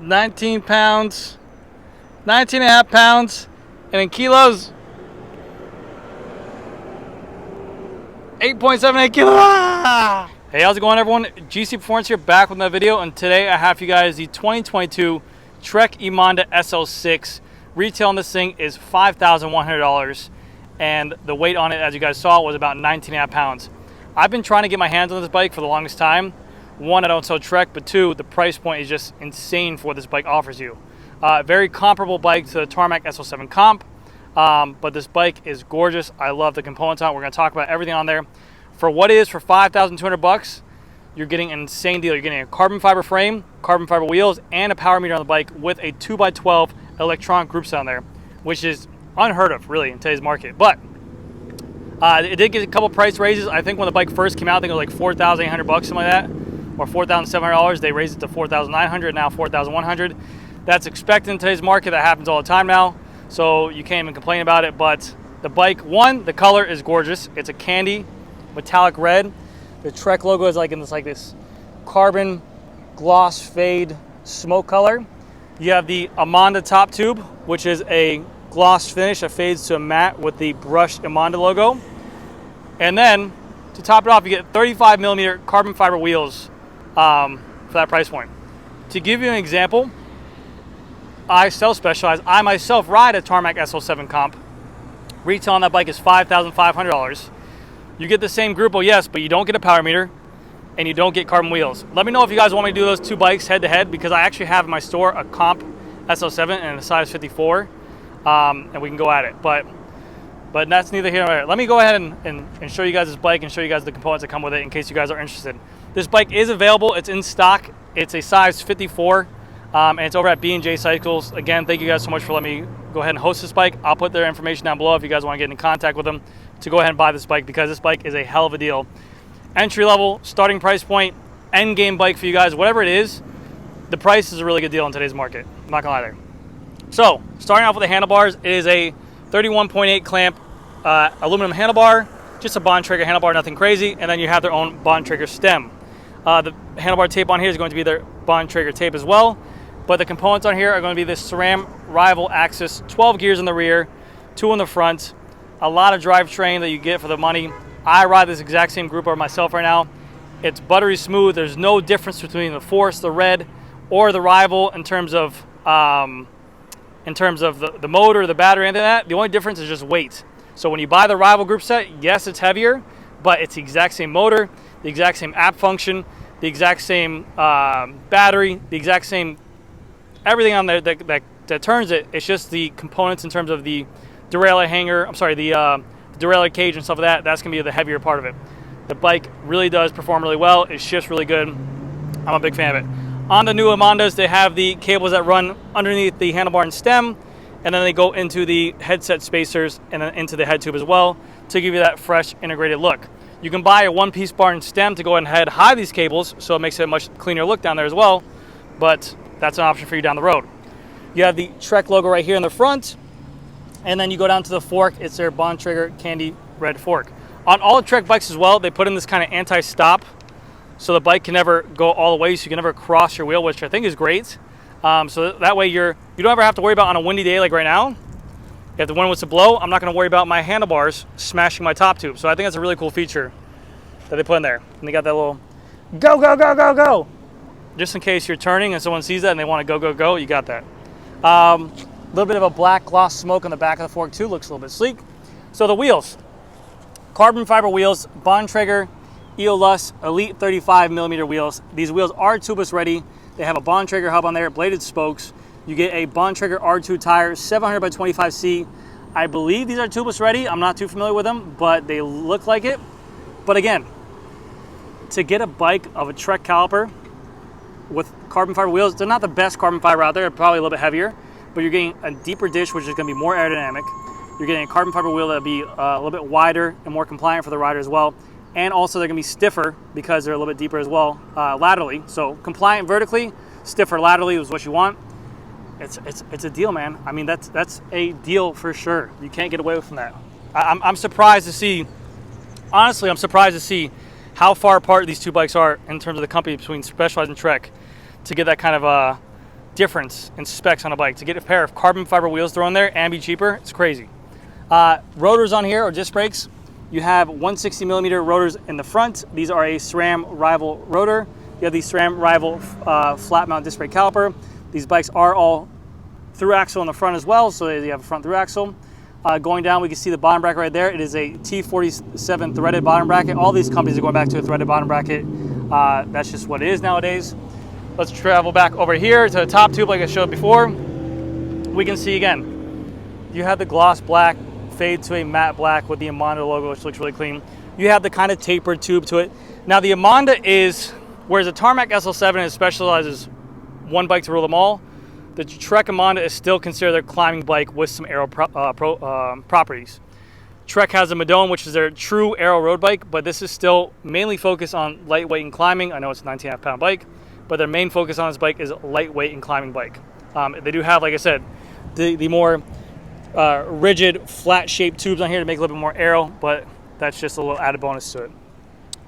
19 pounds, 19 and a half pounds, and in kilos, 8.78 kilos. Ah! Hey, how's it going, everyone? GC Performance here, back with another video, and today I have for you guys the 2022 Trek Emonda SL6. Retail on this thing is $5,100, and the weight on it, as you guys saw, was about 19 and a half pounds. I've been trying to get my hands on this bike for the longest time. One, I don't sell Trek, but two, the price point is just insane for what this bike offers you. Very comparable bike to the Tarmac SL7 Comp, but this bike is gorgeous. I love the components on it. We're going to talk about everything on there. For what it is, for $5,200, you're getting an insane deal. You're getting a carbon fiber frame, carbon fiber wheels, and a power meter on the bike with a 2x12 electronic group set on there, which is unheard of, really, in today's market. But it did get a couple price raises. I think when the bike first came out, I think it was like $4,800, something like that, or $4,700. They raised it to $4,900, now $4,100. That's expected in today's market. That happens all the time now, so you can't even complain about it. But the bike, one, the color is gorgeous. It's a candy metallic red. The Trek logo is like in this carbon gloss fade smoke color. You have the Emonda top tube, which is a gloss finish that fades to a matte with the brushed Emonda logo. And then to top it off, you get 35mm carbon fiber wheels for that price point. To give you an example, I self-specialize. I myself ride a Tarmac SL7 Comp. Retail on that bike is $5,500. You get the same Grupo, yes, but you don't get a power meter and you don't get carbon wheels. Let me know if you guys want me to do those two bikes head to head, because I actually have in my store a Comp SL7 and a size 54, and we can go at it. But that's neither here nor there. Let me go ahead and show you guys this bike and show you guys the components that come with it in case you guys are interested. This bike is available. It's in stock. It's a size 54, and it's over at B&J Cycles. Again, thank you guys so much for letting me go ahead and host this bike. I'll put their information down below if you guys want to get in contact with them to go ahead and buy this bike, because this bike is a hell of a deal. Entry level, starting price point, end game bike for you guys, whatever it is, the price is a really good deal in today's market. I'm not gonna lie there. So, starting off with the handlebars, it is a 31.8 clamp aluminum handlebar, just a Bontrager handlebar, nothing crazy, and then you have their own Bontrager stem. The handlebar tape on here is going to be their Bontrager tape as well, but the components on here are going to be this SRAM Rival Axis, 12 gears in the rear, 2 in the front, a lot of drivetrain that you get for the money. I ride this exact same group myself right now. It's buttery smooth. There's no difference between the Force, the Red, or the Rival in terms of the motor, the battery, anything like that. The only difference is just weight. So when you buy the Rival group set, yes, it's heavier, but it's the exact same motor, the exact same app function, the exact same battery, the exact same everything on there that turns it. It's just the components in terms of the derailleur hanger, the derailleur cage and stuff like that. That's going to be the heavier part of it. The bike really does perform really well. It shifts really good. I'm a big fan of it. On the new Emondas, they have the cables that run underneath the handlebar and stem, and then they go into the headset spacers and then into the head tube as well to give you that fresh integrated look. You can buy a one-piece bar and stem to go ahead and hide these cables, so it makes it a much cleaner look down there as well, but that's an option for you down the road. You have the Trek logo right here in the front, and then you go down to the fork. It's their Bontrager candy red fork. On all the Trek bikes as well, they put in this kind of anti-stop, so the bike can never go all the way, so you can never cross your wheel, which I think is great. So that way you don't ever have to worry about on a windy day like right now. If the wind was to blow, I'm not going to worry about my handlebars smashing my top tube. So I think that's a really cool feature that they put in there. And they got that little go, go, go, go, go. Just in case you're turning and someone sees that and they want to go, go, go, you got that. A little bit of a black gloss smoke on the back of the fork too, looks a little bit sleek. So the wheels, carbon fiber wheels, Bontrager EOLUS Elite 35mm wheels. These wheels are tubeless ready. They have a Bontrager hub on there, bladed spokes. You get a Bontrager R2 tire, 700 by 25C. I believe these are tubeless ready. I'm not too familiar with them, but they look like it. But again, to get a bike of a Trek caliper with carbon fiber wheels, they're not the best carbon fiber out there. They're probably a little bit heavier, but you're getting a deeper dish, which is going to be more aerodynamic. You're getting a carbon fiber wheel that'll be a little bit wider and more compliant for the rider as well. And also they're going to be stiffer because they're a little bit deeper as well laterally. So compliant vertically, stiffer laterally is what you want. It's a deal, man. I mean, that's a deal for sure. You can't get away from that. I'm surprised to see, honestly, I'm surprised to see how far apart these two bikes are in terms of the company between Specialized and Trek to get that kind of difference in specs on a bike. To get a pair of carbon fiber wheels thrown there and be cheaper, it's crazy. Rotors on here, or disc brakes, you have 160 millimeter rotors in the front. These are a SRAM Rival rotor. You have the SRAM Rival flat mount disc brake caliper. These bikes are all through axle on the front as well, so you have a front through axle. Going down, we can see the bottom bracket right there. It is a T47 threaded bottom bracket. All these companies are going back to a threaded bottom bracket. That's just what it is nowadays. Let's travel back over here to the top tube like I showed before. We can see again, you have the gloss black fade to a matte black with the Emonda logo, which looks really clean. You have the kind of tapered tube to it. Now the Emonda is, whereas the Tarmac SL7 specializes one bike to rule them all, the Trek Emonda is still considered their climbing bike with some aero properties. Trek has a Madone, which is their true aero road bike, but this is still mainly focused on lightweight and climbing. I know it's a 19.5 pound bike, but their main focus on this bike is lightweight and climbing bike. They do have, like I said, the more rigid, flat-shaped tubes on here to make it a little bit more aero, but that's just a little added bonus to it.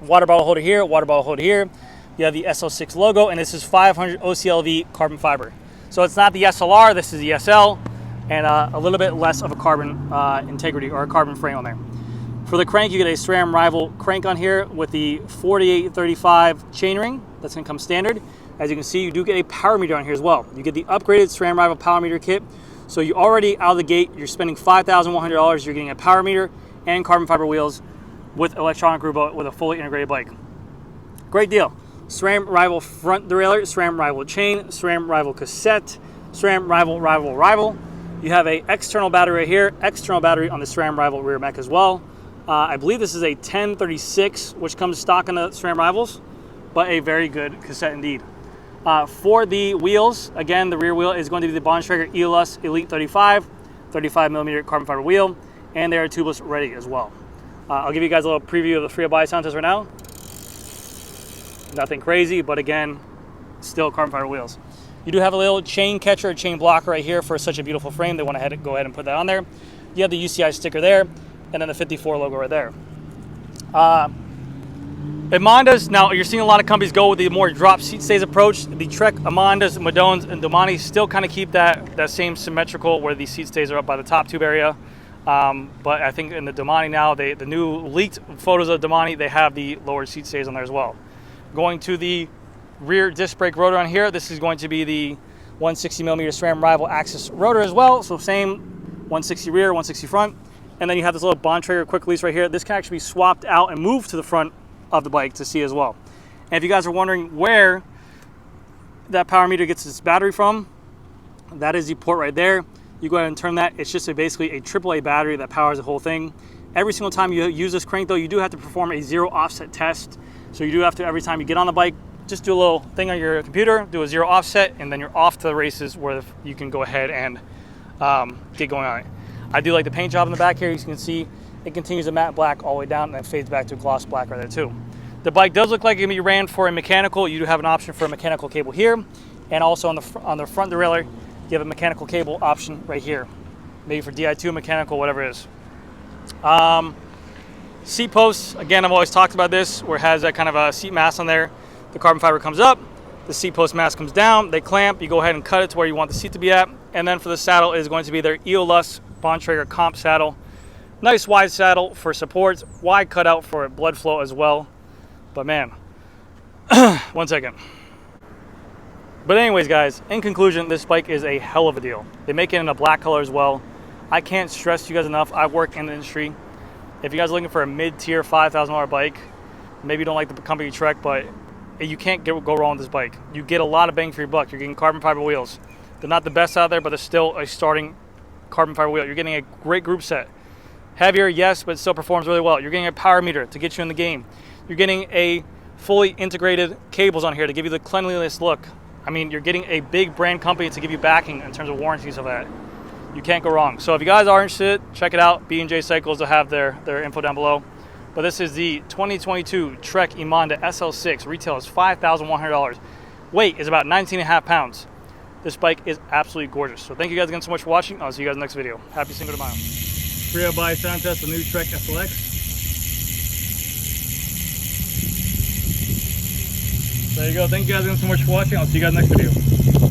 Water bottle holder here, water bottle holder here. You have the SL6 logo, and this is 500 OCLV carbon fiber. So it's not the SLR, this is the SL, and a little bit less of a carbon integrity or a carbon frame on there. For the crank, you get a SRAM Rival crank on here with the 4835 chainring. That's going to come standard. As you can see, you do get a power meter on here as well. You get the upgraded SRAM Rival power meter kit. So you already out of the gate, you're spending $5,100. You're getting a power meter and carbon fiber wheels with electronic robot with a fully integrated bike. Great deal. SRAM Rival front derailleur, SRAM Rival chain, SRAM Rival cassette, SRAM Rival. You have a external battery right here, external battery on the SRAM Rival rear mech as well. I believe this is a 1036, which comes stock in the SRAM Rivals, but a very good cassette indeed. For the wheels, again, the rear wheel is going to be the Bontrager ELS Elite 35 millimeter carbon fiber wheel, and they are tubeless ready as well. I'll give you guys a little preview of the free buy sound test right now. Nothing crazy, but again, still carbon fiber wheels. You do have a little chain catcher, a chain blocker right here for such a beautiful frame. They want to go ahead and put that on there. You have the UCI sticker there, and then the 54 logo right there. Emondas, now you're seeing a lot of companies go with the more drop seat stays approach. The Trek Emondas, Madones, and Domani still kind of keep that same symmetrical where the seat stays are up by the top tube area. But I think in the Domani now, the new leaked photos of Domani, they have the lower seat stays on there as well. Going to the rear disc brake rotor on here, this is going to be the 160 millimeter SRAM Rival Axis rotor as well. So same 160 rear, 160 front. And then you have this little Bontrager quick release right here. This can actually be swapped out and moved to the front of the bike to see as well. And if you guys are wondering where that power meter gets its battery from, that is the port right there. You go ahead and turn that. It's just basically a AAA battery that powers the whole thing. Every single time you use this crank though, you do have to perform a zero offset test. So you do have to, every time you get on the bike, just do a little thing on your computer, do a zero offset, and then you're off to the races where you can go ahead and get going on it. I do like the paint job in the back here. You can see it continues a matte black all the way down and then fades back to a gloss black right there too. The bike does look like it can be ran for a mechanical. You do have an option for a mechanical cable here, and also on the front derailleur, you have a mechanical cable option right here, maybe for Di2 mechanical, whatever it is. Seat posts, again, I've always talked about this, where it has that kind of a seat mass on there. The carbon fiber comes up, the seat post mass comes down, they clamp, you go ahead and cut it to where you want the seat to be at, and then for the saddle is going to be their ELS Bontrager comp saddle. Nice wide saddle for supports, wide cutout for blood flow as well. But man, one second. But anyways, guys, in conclusion, this bike is a hell of a deal. They make it in a black color as well. I can't stress to you guys enough, I work in the industry. If you guys are looking for a mid-tier $5,000 bike, maybe you don't like the company Trek, but you can't go wrong with this bike. You get a lot of bang for your buck. You're getting carbon fiber wheels. They're not the best out there, but they're still a starting carbon fiber wheel. You're getting a great group set. Heavier, yes, but it still performs really well. You're getting a power meter to get you in the game. You're getting a fully integrated cables on here to give you the cleanliness look. I mean, you're getting a big brand company to give you backing in terms of warranties of that. You can't go wrong. So if you guys are interested, check it out. B&J Cycles will have their info down below. But this is the 2022 Trek Emonda SL6. Retail is $5,100. Weight is about 19.5 pounds. This bike is absolutely gorgeous. So thank you guys again so much for watching. I'll see you guys in the next video. Happy Cinco de Mayo. Free up buy sound test, the new Trek SLX. There you go. Thank you guys again so much for watching. I'll see you guys next video.